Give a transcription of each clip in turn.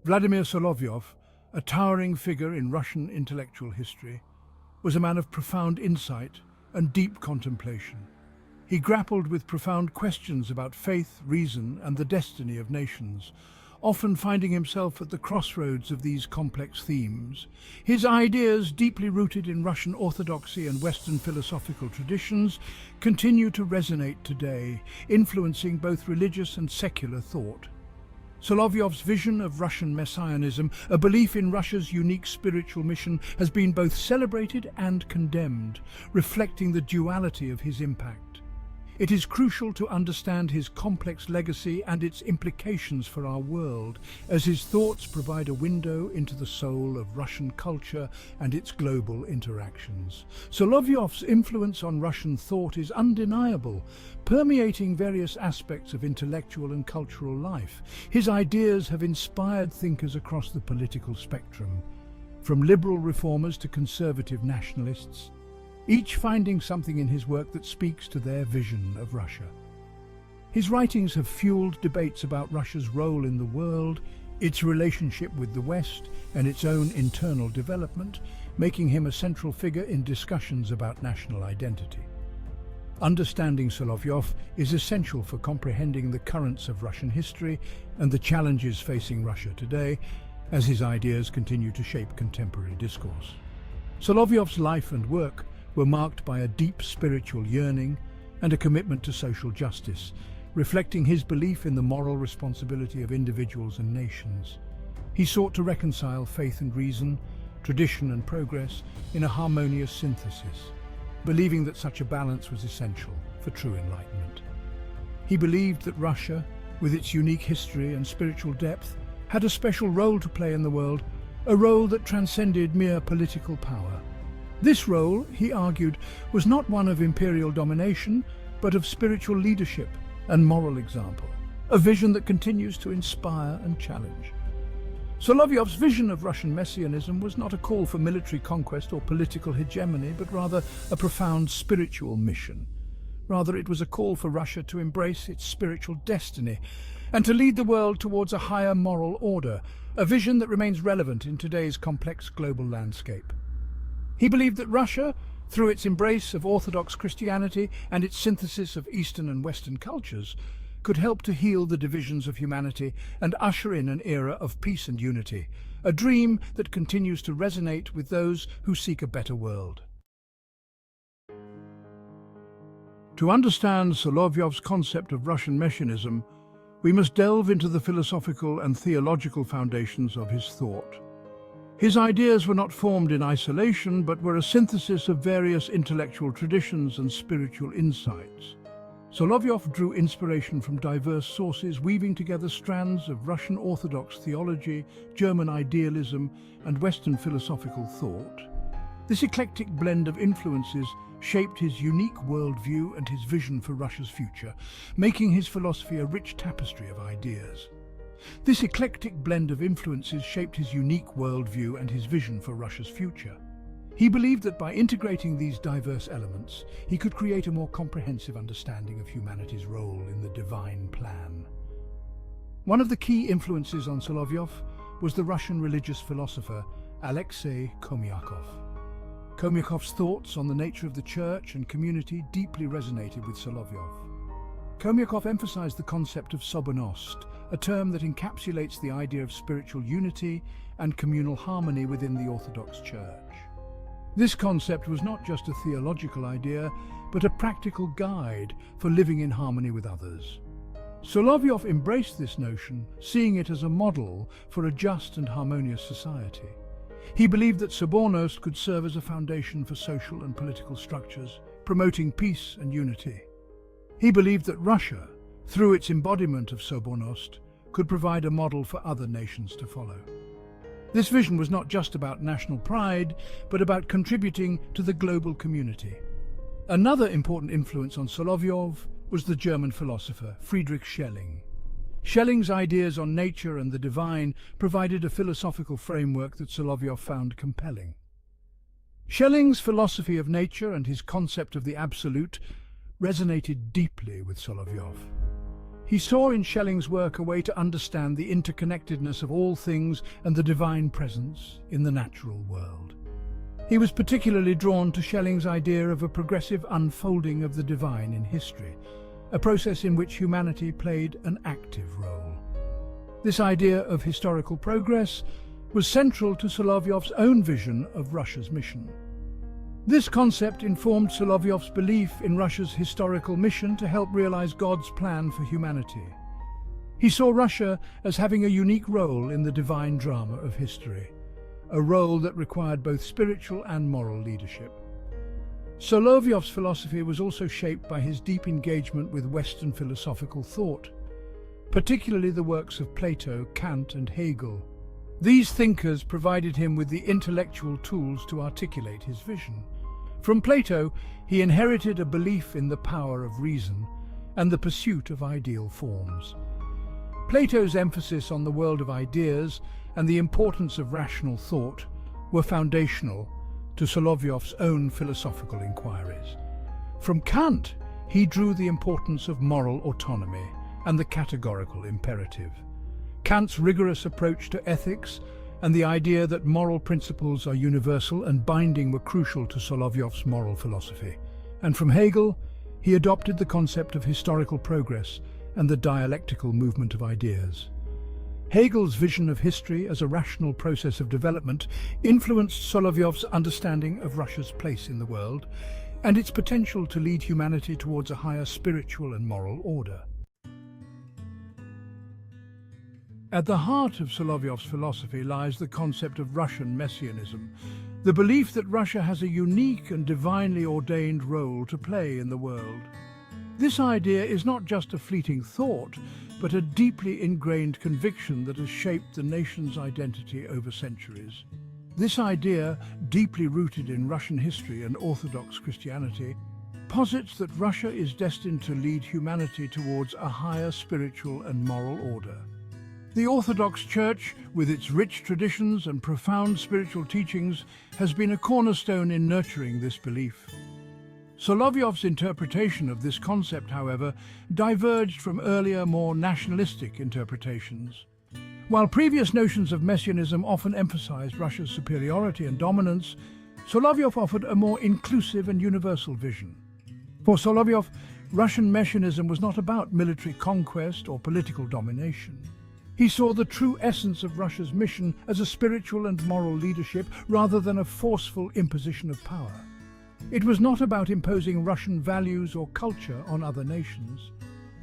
Vladimir Solovyov, a towering figure in Russian intellectual history, was a man of profound insight and deep contemplation. He grappled with profound questions about faith, reason, and the destiny of nations, often finding himself at the crossroads of these complex themes. His ideas, deeply rooted in Russian orthodoxy and Western philosophical traditions, continue to resonate today, influencing both religious and secular thought. Solovyov's vision of Russian Messianism, a belief in Russia's unique spiritual mission, has been both celebrated and condemned, reflecting the duality of his impact. It is crucial to understand his complex legacy and its implications for our world, as his thoughts provide a window into the soul of Russian culture and its global interactions. Solovyov's influence on Russian thought is undeniable, permeating various aspects of intellectual and cultural life. His ideas have inspired thinkers across the political spectrum, from liberal reformers to conservative nationalists, each finding something in his work that speaks to their vision of Russia. His writings have fueled debates about Russia's role in the world, its relationship with the West, and its own internal development, making him a central figure in discussions about national identity. Understanding Solovyov is essential for comprehending the currents of Russian history and the challenges facing Russia today, as his ideas continue to shape contemporary discourse. Solovyov's life and work were marked by a deep spiritual yearning and a commitment to social justice, reflecting his belief in the moral responsibility of individuals and nations. He sought to reconcile faith and reason, tradition and progress in a harmonious synthesis, believing that such a balance was essential for true enlightenment. He believed that Russia, with its unique history and spiritual depth, had a special role to play in the world, a role that transcended mere political power. This role, he argued, was not one of imperial domination, but of spiritual leadership and moral example, a vision that continues to inspire and challenge. Solovyov's vision of Russian Messianism was not a call for military conquest or political hegemony, but rather a profound spiritual mission. Rather, it was a call for Russia to embrace its spiritual destiny and to lead the world towards a higher moral order, a vision that remains relevant in today's complex global landscape. He believed that Russia, through its embrace of Orthodox Christianity and its synthesis of Eastern and Western cultures, could help to heal the divisions of humanity and usher in an era of peace and unity, a dream that continues to resonate with those who seek a better world. To understand Solovyov's concept of Russian Messianism, we must delve into the philosophical and theological foundations of his thought. His ideas were not formed in isolation, but were a synthesis of various intellectual traditions and spiritual insights. Solovyov drew inspiration from diverse sources, weaving together strands of Russian Orthodox theology, German idealism, and Western philosophical thought. This eclectic blend of influences shaped his unique worldview and his vision for Russia's future, making his philosophy a rich tapestry of ideas. This eclectic blend of influences shaped his unique worldview and his vision for Russia's future. He believed that by integrating these diverse elements, he could create a more comprehensive understanding of humanity's role in the divine plan. One of the key influences on Solovyov was the Russian religious philosopher Alexei Khomyakov. Khomyakov's thoughts on the nature of the church and community deeply resonated with Solovyov. Khomyakov emphasized the concept of sobornost, a term that encapsulates the idea of spiritual unity and communal harmony within the Orthodox Church. This concept was not just a theological idea, but a practical guide for living in harmony with others. Solovyov embraced this notion, seeing it as a model for a just and harmonious society. He believed that sobornost could serve as a foundation for social and political structures, promoting peace and unity. He believed that Russia, through its embodiment of sobornost, could provide a model for other nations to follow. This vision was not just about national pride, but about contributing to the global community. Another important influence on Solovyov was the German philosopher Friedrich Schelling. Schelling's ideas on nature and the divine provided a philosophical framework that Solovyov found compelling. Schelling's philosophy of nature and his concept of the absolute resonated deeply with Solovyov. He saw in Schelling's work a way to understand the interconnectedness of all things and the divine presence in the natural world. He was particularly drawn to Schelling's idea of a progressive unfolding of the divine in history, a process in which humanity played an active role. This idea of historical progress was central to Solovyov's own vision of Russia's mission. This concept informed Solovyov's belief in Russia's historical mission to help realize God's plan for humanity. He saw Russia as having a unique role in the divine drama of history, a role that required both spiritual and moral leadership. Solovyov's philosophy was also shaped by his deep engagement with Western philosophical thought, particularly the works of Plato, Kant, and Hegel. These thinkers provided him with the intellectual tools to articulate his vision. From Plato, he inherited a belief in the power of reason and the pursuit of ideal forms. Plato's emphasis on the world of ideas and the importance of rational thought were foundational to Solovyov's own philosophical inquiries. From Kant, he drew the importance of moral autonomy and the categorical imperative. Kant's rigorous approach to ethics and the idea that moral principles are universal and binding were crucial to Solovyov's moral philosophy. And from Hegel, he adopted the concept of historical progress and the dialectical movement of ideas. Hegel's vision of history as a rational process of development influenced Solovyov's understanding of Russia's place in the world and its potential to lead humanity towards a higher spiritual and moral order. At the heart of Solovyov's philosophy lies the concept of Russian Messianism, the belief that Russia has a unique and divinely ordained role to play in the world. This idea is not just a fleeting thought, but a deeply ingrained conviction that has shaped the nation's identity over centuries. This idea, deeply rooted in Russian history and Orthodox Christianity, posits that Russia is destined to lead humanity towards a higher spiritual and moral order. The Orthodox Church, with its rich traditions and profound spiritual teachings, has been a cornerstone in nurturing this belief. Solovyov's interpretation of this concept, however, diverged from earlier, more nationalistic interpretations. While previous notions of Messianism often emphasized Russia's superiority and dominance, Solovyov offered a more inclusive and universal vision. For Solovyov, Russian Messianism was not about military conquest or political domination. He saw the true essence of Russia's mission as a spiritual and moral leadership rather than a forceful imposition of power. It was not about imposing Russian values or culture on other nations.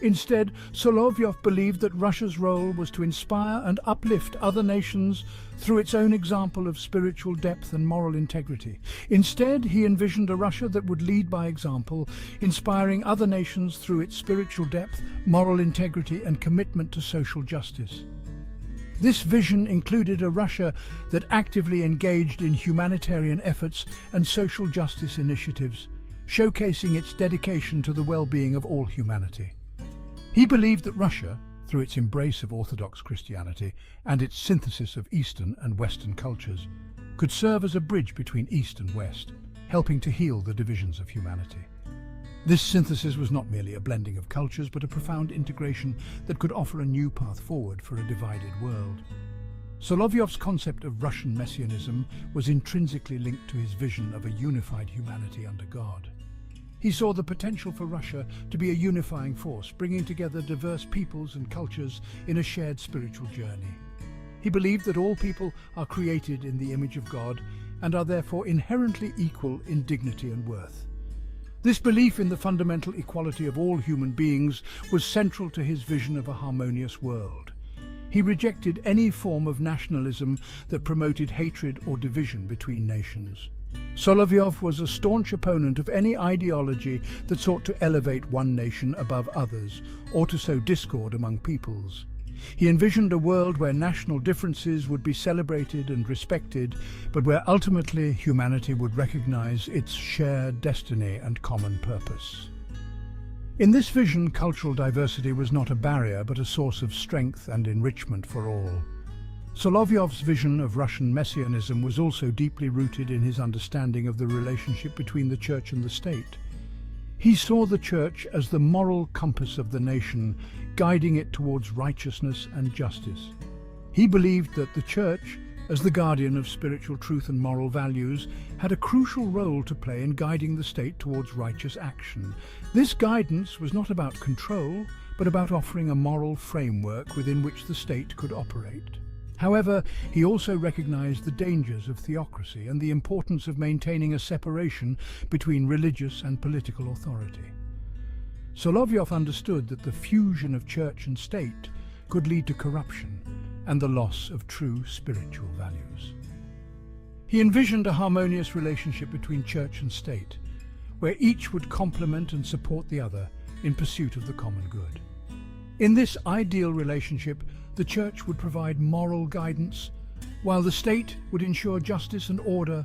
Instead, Solovyov believed that Russia's role was to inspire and uplift other nations through its own example of spiritual depth and moral integrity. Instead, he envisioned a Russia that would lead by example, inspiring other nations through its spiritual depth, moral integrity, and commitment to social justice. This vision included a Russia that actively engaged in humanitarian efforts and social justice initiatives, showcasing its dedication to the well-being of all humanity. He believed that Russia, through its embrace of Orthodox Christianity and its synthesis of Eastern and Western cultures, could serve as a bridge between East and West, helping to heal the divisions of humanity. This synthesis was not merely a blending of cultures, but a profound integration that could offer a new path forward for a divided world. Solovyov's concept of Russian Messianism was intrinsically linked to his vision of a unified humanity under God. He saw the potential for Russia to be a unifying force, bringing together diverse peoples and cultures in a shared spiritual journey. He believed that all people are created in the image of God and are therefore inherently equal in dignity and worth. This belief in the fundamental equality of all human beings was central to his vision of a harmonious world. He rejected any form of nationalism that promoted hatred or division between nations. Solovyov was a staunch opponent of any ideology that sought to elevate one nation above others or to sow discord among peoples. He envisioned a world where national differences would be celebrated and respected, but where ultimately humanity would recognize its shared destiny and common purpose. In this vision, cultural diversity was not a barrier, but a source of strength and enrichment for all. Solovyov's vision of Russian Messianism was also deeply rooted in his understanding of the relationship between the Church and the state. He saw the church as the moral compass of the nation, guiding it towards righteousness and justice. He believed that the church, as the guardian of spiritual truth and moral values, had a crucial role to play in guiding the state towards righteous action. This guidance was not about control, but about offering a moral framework within which the state could operate. However, he also recognized the dangers of theocracy and the importance of maintaining a separation between religious and political authority. Solovyov understood that the fusion of church and state could lead to corruption and the loss of true spiritual values. He envisioned a harmonious relationship between church and state, where each would complement and support the other in pursuit of the common good. In this ideal relationship, the church would provide moral guidance, while the state would ensure justice and order,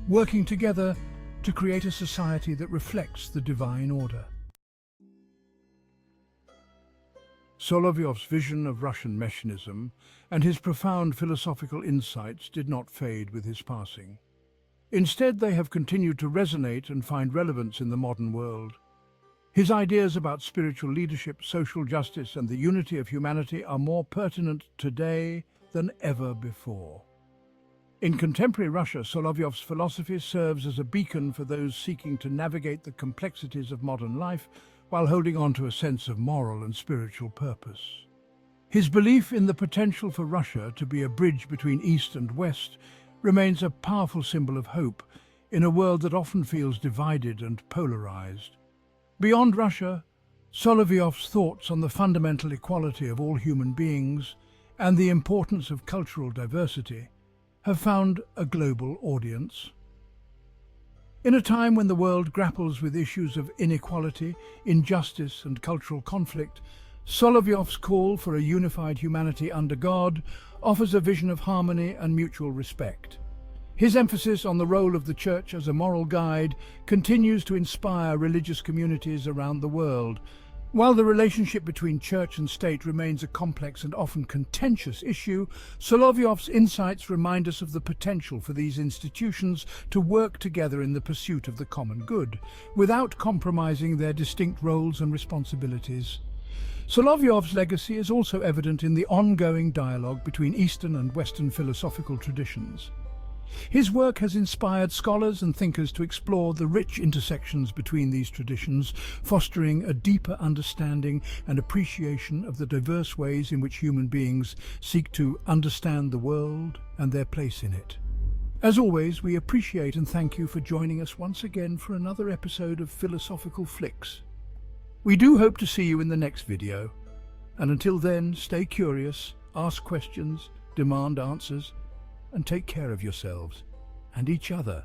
working together to create a society that reflects the divine order. Solovyov's vision of Russian Messianism and his profound philosophical insights did not fade with his passing. Instead, they have continued to resonate and find relevance in the modern world. His ideas about spiritual leadership, social justice, and the unity of humanity are more pertinent today than ever before. In contemporary Russia, Solovyov's philosophy serves as a beacon for those seeking to navigate the complexities of modern life while holding on to a sense of moral and spiritual purpose. His belief in the potential for Russia to be a bridge between East and West remains a powerful symbol of hope in a world that often feels divided and polarized. Beyond Russia, Solovyov's thoughts on the fundamental equality of all human beings and the importance of cultural diversity have found a global audience. In a time when the world grapples with issues of inequality, injustice, and cultural conflict, Solovyov's call for a unified humanity under God offers a vision of harmony and mutual respect. His emphasis on the role of the Church as a moral guide continues to inspire religious communities around the world. While the relationship between Church and State remains a complex and often contentious issue, Solovyov's insights remind us of the potential for these institutions to work together in the pursuit of the common good, without compromising their distinct roles and responsibilities. Solovyov's legacy is also evident in the ongoing dialogue between Eastern and Western philosophical traditions. His work has inspired scholars and thinkers to explore the rich intersections between these traditions, fostering a deeper understanding and appreciation of the diverse ways in which human beings seek to understand the world and their place in it. As always, we appreciate and thank you for joining us once again for another episode of Philosophical Flicks. We do hope to see you in the next video, and until then, stay curious, ask questions, demand answers, and take care of yourselves and each other.